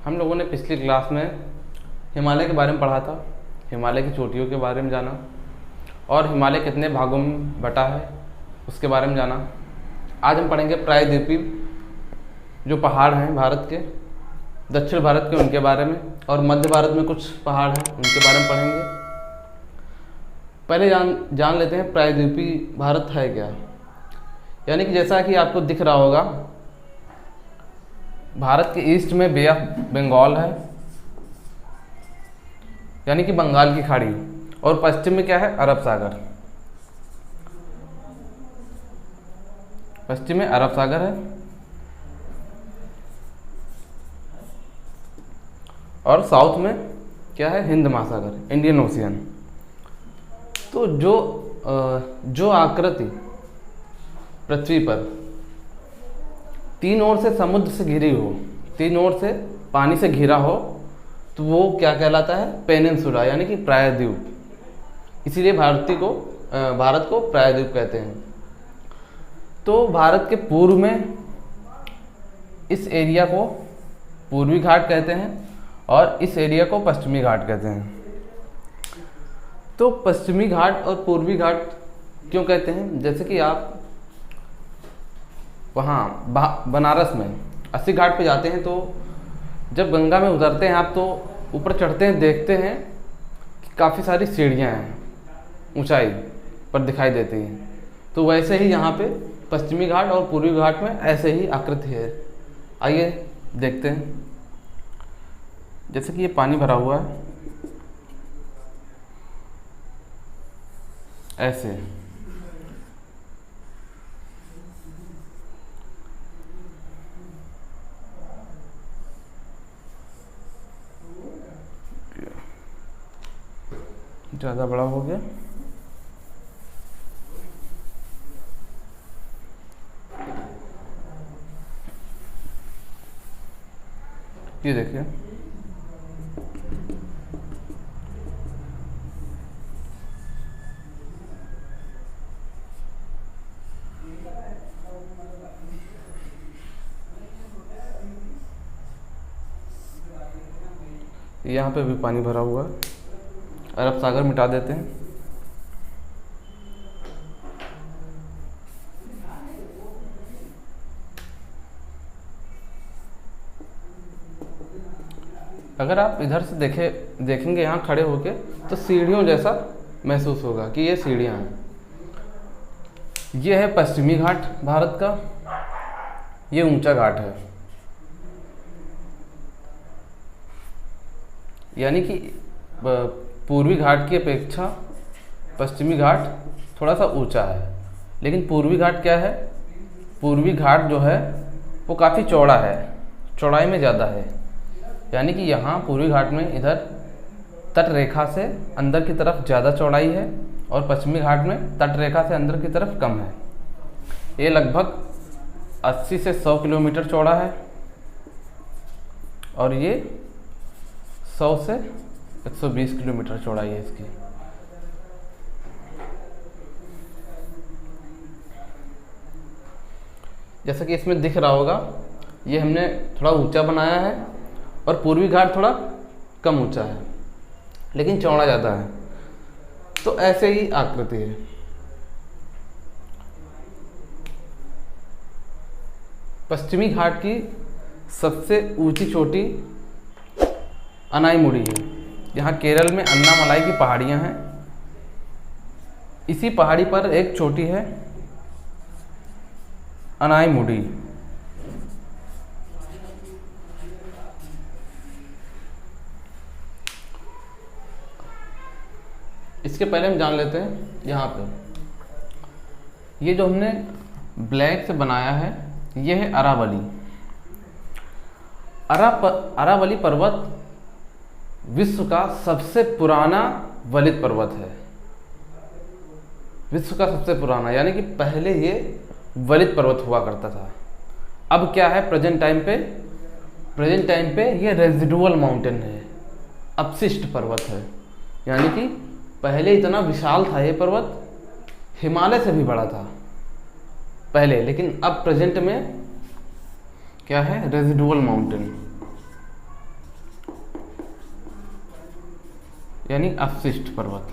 हम लोगों ने पिछली क्लास में हिमालय के बारे में पढ़ा था, हिमालय की चोटियों के बारे में जाना और हिमालय कितने भागों में बटा है उसके बारे में जाना। आज हम पढ़ेंगे प्रायद्वीपीय जो पहाड़ हैं भारत के, दक्षिण भारत के उनके बारे में, और मध्य भारत में कुछ पहाड़ हैं उनके बारे में पढ़ेंगे। पहले जान लेते हैं प्रायद्वीपीय भारत है क्या। यानी कि जैसा कि आपको दिख रहा होगा, भारत के ईस्ट में बे ऑफ बंगाल है, यानी कि बंगाल की खाड़ी, और पश्चिम में क्या है, अरब सागर। पश्चिम में अरब सागर है और साउथ में क्या है, हिंद महासागर, इंडियन ओशियन। तो जो आकृति पृथ्वी पर तीन ओर से समुद्र से घिरी हो, तीन ओर से पानी से घिरा हो, तो वो क्या कहलाता है, पेनिनसुला, यानी कि प्रायद्वीप। इसीलिए भारत को प्रायद्वीप कहते हैं। तो भारत के पूर्व में इस एरिया को पूर्वी घाट कहते हैं और इस एरिया को पश्चिमी घाट कहते हैं। तो पश्चिमी घाट और पूर्वी घाट क्यों कहते हैं? जैसे कि आप वहाँ बनारस में 80 घाट पे जाते हैं, तो जब गंगा में उतरते हैं आप, तो ऊपर चढ़ते हैं, देखते हैं कि काफ़ी सारी सीढ़ियाँ हैं, ऊंचाई पर दिखाई देती हैं। तो वैसे ही यहाँ पे पश्चिमी घाट और पूर्वी घाट में ऐसे ही आकृति है। आइए देखते हैं। जैसे कि ये पानी भरा हुआ है, ऐसे ज़्यादा बड़ा हो गया। ये देखिए, यहाँ पे भी पानी भरा हुआ है। अरब सागर मिटा देते हैं। अगर आप इधर से देखेंगे यहाँ खड़े होके, तो सीढ़ियों जैसा महसूस होगा कि ये सीढ़ियाँ हैं। ये है पश्चिमी घाट भारत का, ये ऊंचा घाट है, यानी कि पूर्वी घाट की अपेक्षा पश्चिमी घाट थोड़ा सा ऊंचा है। लेकिन पूर्वी घाट क्या है, पूर्वी घाट जो है वो काफ़ी चौड़ा है, चौड़ाई में ज़्यादा है। यानी कि यहाँ पूर्वी घाट में इधर तट रेखा से अंदर की तरफ ज़्यादा चौड़ाई है और पश्चिमी घाट में तट रेखा से अंदर की तरफ कम है। ये लगभग 80 से 100 किलोमीटर चौड़ा है और ये 100 से 120 किलोमीटर चौड़ाई है इसकी। जैसा कि इसमें दिख रहा होगा, ये हमने थोड़ा ऊंचा बनाया है और पूर्वी घाट थोड़ा कम ऊंचा है, लेकिन चौड़ा ज़्यादा है। तो ऐसे ही आकृति है। पश्चिमी घाट की सबसे ऊंची चोटी अनाईमुड़ी है। यहाँ केरल में अन्नामलाई की पहाड़ियाँ हैं। इसी पहाड़ी पर एक चोटी है अनाईमुड़ी। इसके पहले हम जान लेते हैं यहाँ पे ये जो हमने ब्लैक से बनाया है, ये है अरावली। अरावली पर्वत विश्व का सबसे पुराना वलित पर्वत है। विश्व का सबसे पुराना, यानी कि पहले ये वलित पर्वत हुआ करता था। अब क्या है, प्रेजेंट टाइम पे ये रेजिडुअल माउंटेन है, अपशिष्ट पर्वत है। यानी कि पहले इतना विशाल था ये पर्वत, हिमालय से भी बड़ा था पहले, लेकिन अब प्रेजेंट में क्या है, रेजिडुअल माउंटेन। यानी अवशिष्ट पर्वत,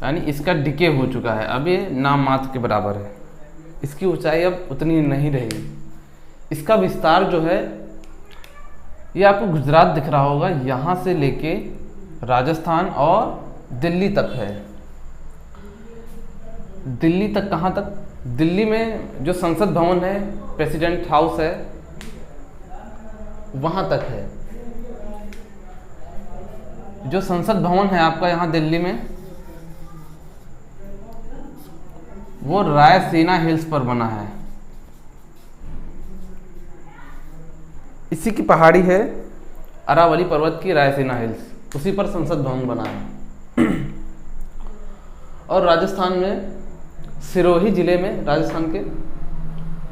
यानी इसका डिके हो चुका है, अब ये नाम मात्र के बराबर है। इसकी ऊंचाई अब उतनी नहीं रही। इसका विस्तार जो है ये आपको गुजरात दिख रहा होगा, यहाँ से लेके राजस्थान और दिल्ली तक है। दिल्ली तक कहाँ तक? दिल्ली में जो संसद भवन है, प्रेसिडेंट हाउस है, वहाँ तक है। जो संसद भवन है आपका यहाँ दिल्ली में, वो रायसीना हिल्स पर बना है। इसी की पहाड़ी है अरावली पर्वत की रायसीना हिल्स, उसी पर संसद भवन बना है। और राजस्थान में सिरोही जिले में, राजस्थान के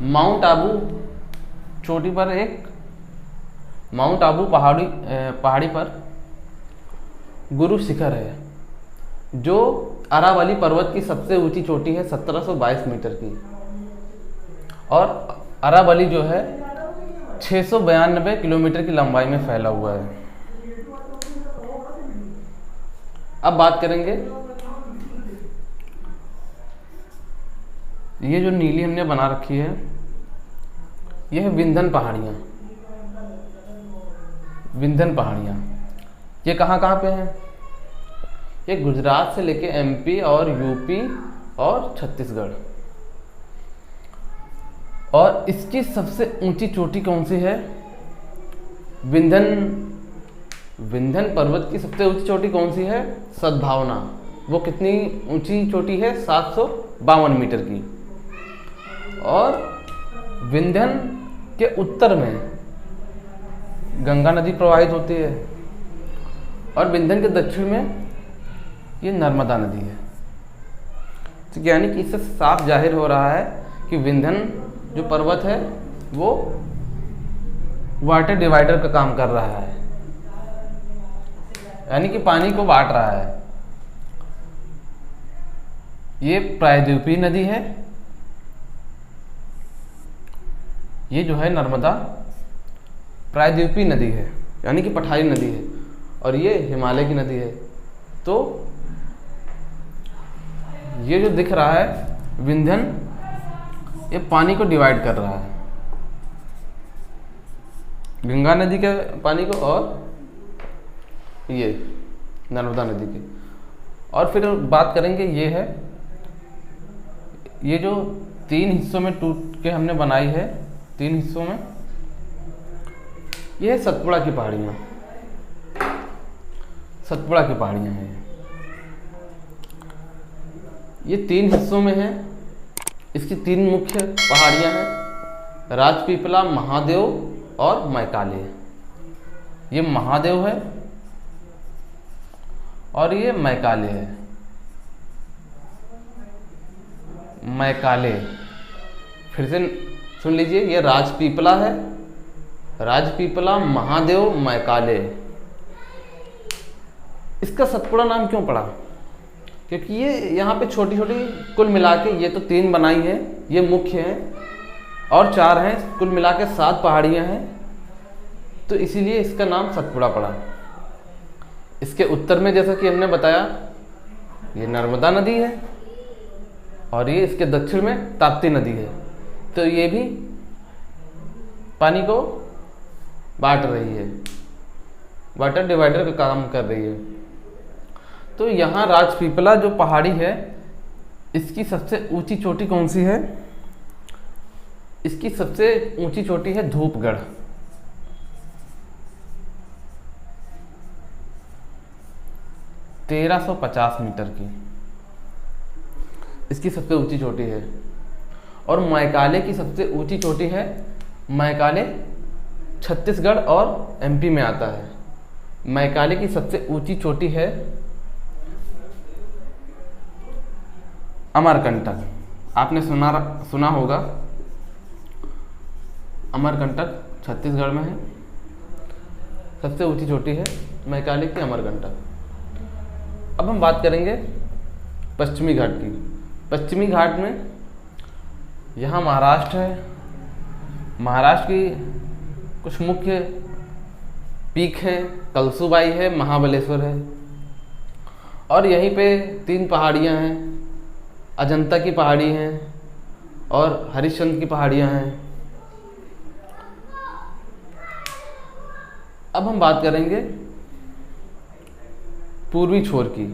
माउंट आबू चोटी पर एक माउंट आबू पहाड़ी पर गुरु शिखर है, जो अरावली पर्वत की सबसे ऊंची चोटी है 1722 मीटर की। और अरावली जो है 692 किलोमीटर की लंबाई में फैला हुआ है। अब बात करेंगे, ये जो नीली हमने बना रखी है, यह है विंध्य पहाड़ियाँ। विंध्य पहाड़ियाँ ये कहाँ पे हैं? ये गुजरात से लेके एमपी और यूपी और छत्तीसगढ़। और इसकी सबसे ऊंची चोटी कौन सी है? विंध्य पर्वत की सबसे ऊंची चोटी कौन सी है? सद्भावना। वो कितनी ऊंची चोटी है? 752 मीटर की। और विंध्य के उत्तर में गंगा नदी प्रवाहित होती है, और विंध्य के दक्षिण में ये नर्मदा नदी है। तो यानी कि इससे साफ जाहिर हो रहा है कि विंध्य जो पर्वत है वो वाटर डिवाइडर का काम कर रहा है, यानी कि पानी को बांट रहा है। ये प्रायद्वीपीय नदी है, ये जो है नर्मदा प्रायद्वीपीय नदी है, यानी कि पठारी नदी है, और ये हिमालय की नदी है। तो ये जो दिख रहा है विंध्य, ये पानी को डिवाइड कर रहा है, गंगा नदी के पानी को और ये नर्मदा नदी की। और फिर बात करेंगे, ये है, ये जो 3 हिस्सों में टूट के हमने बनाई है, 3 हिस्सों में, ये है सतपुड़ा की पहाड़ियाँ। सतपुड़ा की पहाड़ियाँ हैं ये 3 हिस्सों में है। इसकी 3 मुख्य पहाड़ियाँ हैं, राजपीपला, महादेव और मैकाले। ये महादेव है और ये मैकाले है। मैकाले, फिर से सुन लीजिए, ये राजपीपला है, राजपीपला, महादेव, मैकाले। इसका सतपुड़ा नाम क्यों पड़ा? क्योंकि ये यहाँ पे छोटी छोटी, कुल मिला के ये तो 3 बनाई है, ये मुख्य हैं, और 4 हैं, कुल मिला के 7 पहाड़ियाँ हैं, तो इसीलिए इसका नाम सतपुड़ा पड़ा। इसके उत्तर में, जैसा कि हमने बताया, ये नर्मदा नदी है, और ये इसके दक्षिण में ताप्ती नदी है। तो ये भी पानी को बांट रही है, वाटर डिवाइडर का काम कर रही है। तो यहाँ राजपीपला जो पहाड़ी है, इसकी सबसे ऊंची चोटी कौन सी है? इसकी सबसे ऊंची चोटी है धूपगढ़। (1350 मीटर की इसकी सबसे ऊंची चोटी है। और मैकाले की सबसे ऊंची चोटी है, मैकाले छत्तीसगढ़ और एमपी में आता है। मैकाले की सबसे ऊंची चोटी है अमरकंटक। आपने सुना होगा, अमरकंटक छत्तीसगढ़ में है, सबसे ऊंची चोटी है मैकाले की अमरकंटक। अब हम बात करेंगे पश्चिमी घाट की। पश्चिमी घाट में यहाँ महाराष्ट्र है। महाराष्ट्र की कुछ मुख्य पीक हैं, कलसूबाई है, महाबलेश्वर है। और यहीं पे 3 पहाड़ियाँ हैं, अजंता की पहाड़ी हैं और हरिश्चंद्र की पहाड़ियाँ हैं। अब हम बात करेंगे पूर्वी छोर की,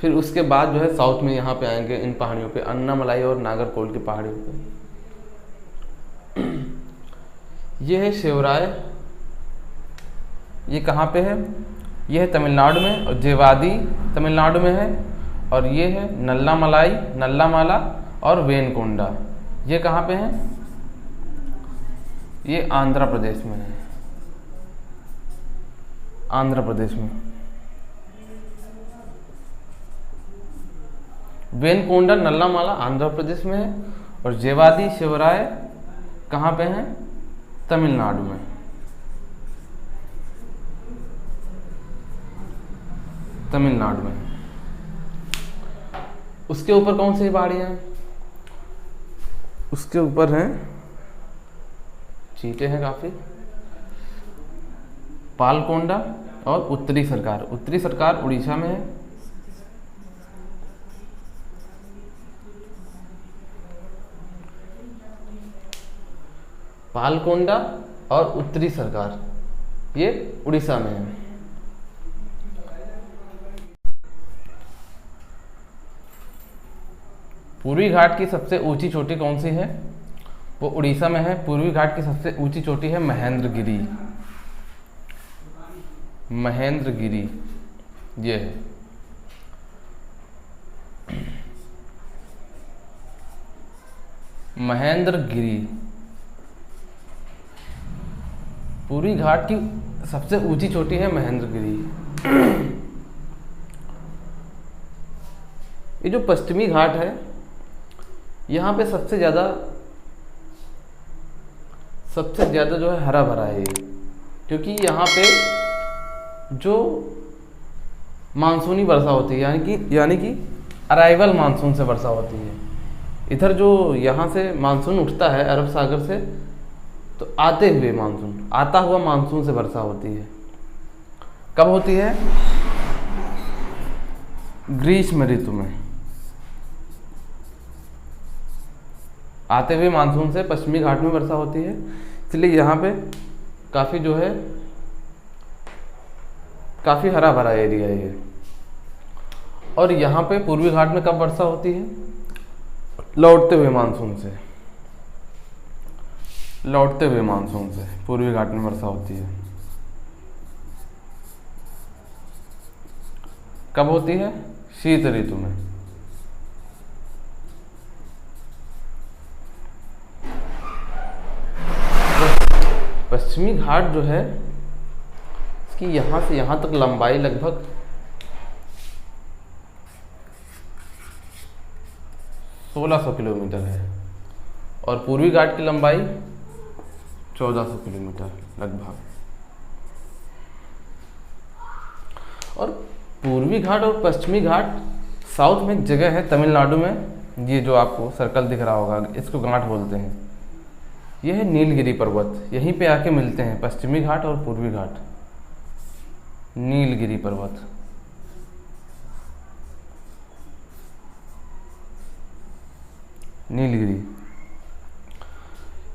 फिर उसके बाद जो है साउथ में यहाँ पे आएंगे इन पहाड़ियों पे, अन्नामलाई और नागरकोल की पहाड़ियों पे। ये है शिवराय, ये कहाँ पे है? ये है तमिलनाडु में, और जेवादी तमिलनाडु में है, और ये है नल्लामलाई, नल्लामाला और वेनकोंडा, ये कहाँ पे है? ये आंध्र प्रदेश में है, आंध्र प्रदेश में। वेनकोंडा नल्लामाला आंध्र प्रदेश में है, और जेवादी शिवराय कहाँ पे हैं? तमिलनाडु में। तमिलनाडु में। उसके ऊपर कौन सी पहाड़ियाँ हैं? उसके ऊपर हैं चीते हैं काफी, पालकोंडा और उत्तरी सरकार। उत्तरी सरकार उड़ीसा में है, पालकोंडा और उत्तरी सरकार ये उड़ीसा में है। पूर्वी घाट की सबसे ऊंची चोटी कौन सी है? वो उड़ीसा में है। पूर्वी घाट की सबसे ऊंची चोटी है महेंद्रगिरी। महेंद्रगिरी ये है। महेंद्रगिरी पूर्वी घाट की सबसे ऊंची चोटी है महेंद्रगिरी। ये जो पश्चिमी घाट है यहाँ पे सबसे ज़्यादा जो है हरा भरा है ये, क्योंकि यहाँ पे जो मानसूनी वर्षा होती है, यानी कि अराइवल मानसून से वर्षा होती है। इधर जो यहाँ से मानसून उठता है अरब सागर से, तो आता हुआ मानसून से वर्षा होती है। कब होती है? ग्रीष्म ऋतु में। आते हुए मानसून से पश्चिमी घाट में वर्षा होती है, इसलिए यहाँ पे काफ़ी जो है काफ़ी हरा भरा एरिया है ये। और यहाँ पे पूर्वी घाट में कब वर्षा होती है? लौटते हुए मानसून से। लौटते हुए मानसून से पूर्वी घाट में वर्षा होती है। कब होती है? शीत ऋतु में। पश्चिमी घाट जो है इसकी यहाँ से यहाँ तक लंबाई लगभग 1600 किलोमीटर है, और पूर्वी घाट की लंबाई 1400 किलोमीटर लगभग। और पूर्वी घाट और पश्चिमी घाट साउथ में एक जगह है तमिलनाडु में, ये जो आपको सर्कल दिख रहा होगा, इसको घाट बोलते हैं। यह है नीलगिरी पर्वत, यहीं पे आके मिलते हैं पश्चिमी घाट और पूर्वी घाट। नीलगिरी पर्वत। नीलगिरी,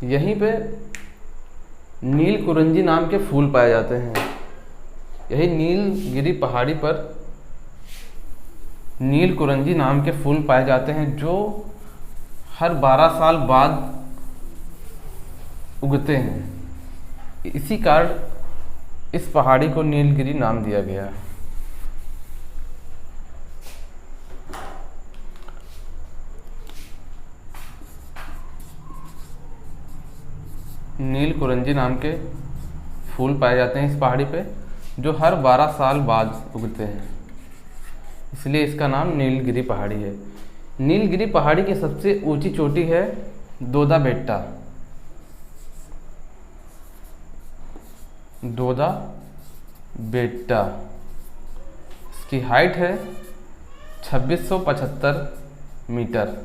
यहीं पे नील कुरंजी नाम के फूल पाए जाते हैं। यही नीलगिरी पहाड़ी पर नील कुरंजी नाम के फूल पाए जाते हैं, जो हर 12 साल बाद उगते हैं। इसी कारण इस पहाड़ी को नीलगिरी नाम दिया गया। नील कुरंजी नाम के फूल पाए जाते हैं इस पहाड़ी पे, जो हर 12 साल बाद उगते हैं, इसलिए इसका नाम नीलगिरी पहाड़ी है। नीलगिरी पहाड़ी की सबसे ऊंची चोटी है दोदा बेट्टा। दोदा बेट्टा, इसकी हाइट है 2675 मीटर।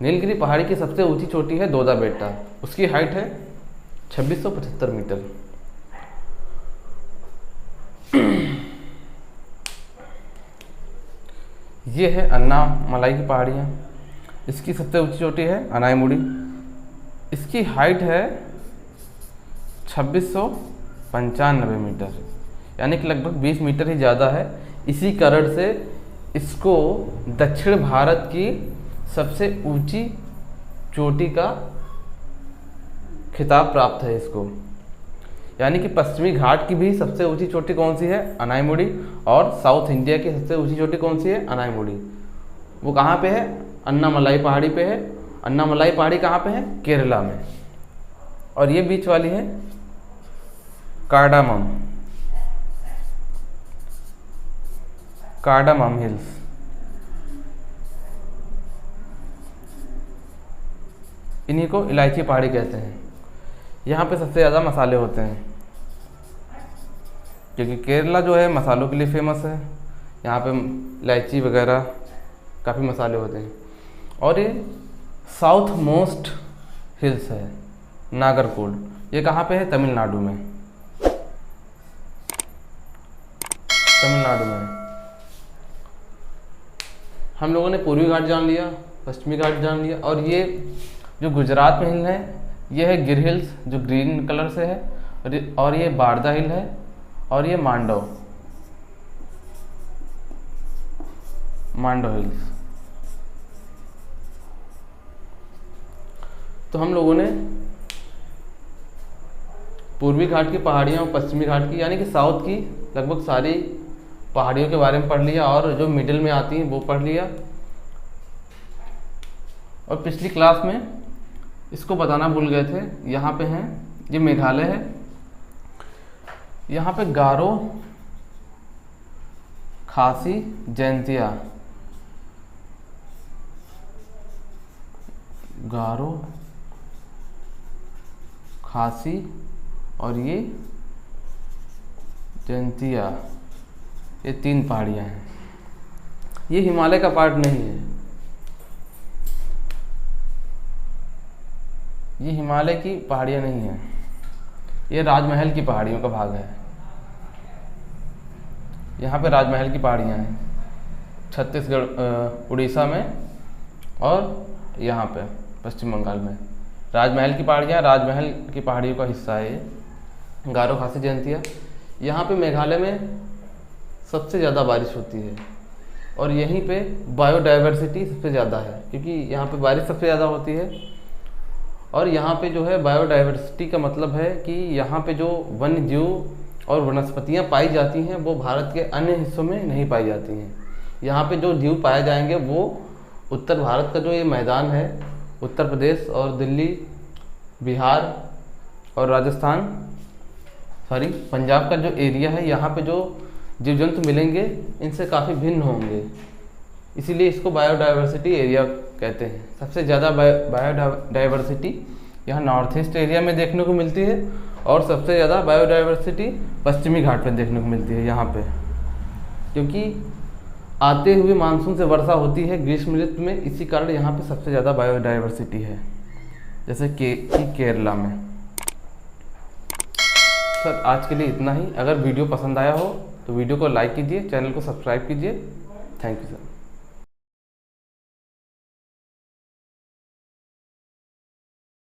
नीलगिरी पहाड़ी की सबसे ऊंची चोटी है दोदा बेट्टा, उसकी हाइट है 2675 मीटर। ये है अन्नामलाई की पहाड़ियाँ। इसकी सबसे ऊंची चोटी है अनाईमुड़ी। इसकी हाइट है 2695 मीटर, यानी कि लगभग 20 मीटर ही ज़्यादा है। इसी कारण से इसको दक्षिण भारत की सबसे ऊंची चोटी का खिताब प्राप्त है इसको। यानी कि पश्चिमी घाट की भी सबसे ऊंची चोटी कौन सी है? अनाईमुड़ी। और साउथ इंडिया की सबसे ऊंची चोटी कौन सी है? अनाईमुड़ी। वो कहाँ पे है? अन्नामलाई पहाड़ी पे है। अन्नामलाई पहाड़ी कहाँ पे है? केरला में। और ये बीच वाली है कार्डामम, कार्डामम हिल्स। इन्हीं को इलायची पहाड़ी कहते हैं। यहाँ पे सबसे ज़्यादा मसाले होते हैं, क्योंकि केरला जो है मसालों के लिए फेमस है। यहाँ पे इलायची वगैरह काफ़ी मसाले होते हैं। और ये साउथ मोस्ट हिल्स है नागरकोल। ये कहाँ पे है? तमिलनाडु में। तमिलनाडु में हम लोगों ने पूर्वी घाट जान लिया, पश्चिमी घाट जान लिया, और ये जो गुजरात में हिल है ये है गिर हिल्स जो ग्रीन कलर से है, और ये बारदा हिल है, और ये मांडव हिल्स। तो हम लोगों ने पूर्वी घाट की पहाड़ियाँ और पश्चिमी घाट की यानी कि साउथ की लगभग सारी पहाड़ियों के बारे में पढ़ लिया, और जो मिडिल में आती हैं वो पढ़ लिया। और पिछली क्लास में इसको बताना भूल गए थे, यहाँ पे हैं, ये मेघालय है। यहाँ पे गारो, खासी, जैंतिया, गारो, खासी और ये जैंतिया, ये 3 पहाड़ियाँ हैं। ये हिमालय का पार्ट नहीं है, ये हिमालय की पहाड़ियाँ नहीं हैं, ये राजमहल की पहाड़ियों का भाग है। यहाँ पे राजमहल की पहाड़ियाँ हैं छत्तीसगढ़, उड़ीसा में, और यहाँ पे पश्चिम बंगाल में राजमहल की पहाड़ियाँ, राजमहल की पहाड़ियों का हिस्सा है ये गारो, खासी, जैंतिया। यहाँ पे मेघालय में सबसे ज़्यादा बारिश होती है, और यहीं पे बायोडाइवर्सिटी सबसे ज़्यादा है, क्योंकि यहाँ पे बारिश सबसे ज़्यादा होती है। और यहाँ पे जो है बायोडाइवर्सिटी का मतलब है कि यहाँ पे जो वन्य जीव और वनस्पतियाँ पाई जाती हैं वो भारत के अन्य हिस्सों में नहीं पाई जाती हैं। यहाँ पे जो जीव पाए जाएंगे वो उत्तर भारत का जो ये मैदान है, उत्तर प्रदेश और दिल्ली, बिहार और राजस्थान, पंजाब का जो एरिया है, यहाँ पे जो जीव जंतु मिलेंगे इनसे काफ़ी भिन्न होंगे, इसीलिए इसको बायोडाइवर्सिटी एरिया कहते हैं। सबसे ज़्यादा बायोडाइवर्सिटी यहाँ नॉर्थ ईस्ट एरिया में देखने को मिलती है, और सबसे ज़्यादा बायोडाइवर्सिटी पश्चिमी घाट में देखने को मिलती है यहाँ पे, क्योंकि आते हुए मानसून से वर्षा होती है ग्रीष्म ऋतु में, इसी कारण यहाँ पे सबसे ज़्यादा बायोडाइवर्सिटी है, जैसे केरला में। सर आज के लिए इतना ही। अगर वीडियो पसंद आया हो तो वीडियो को लाइक कीजिए, चैनल को सब्सक्राइब कीजिए। Thank you sir.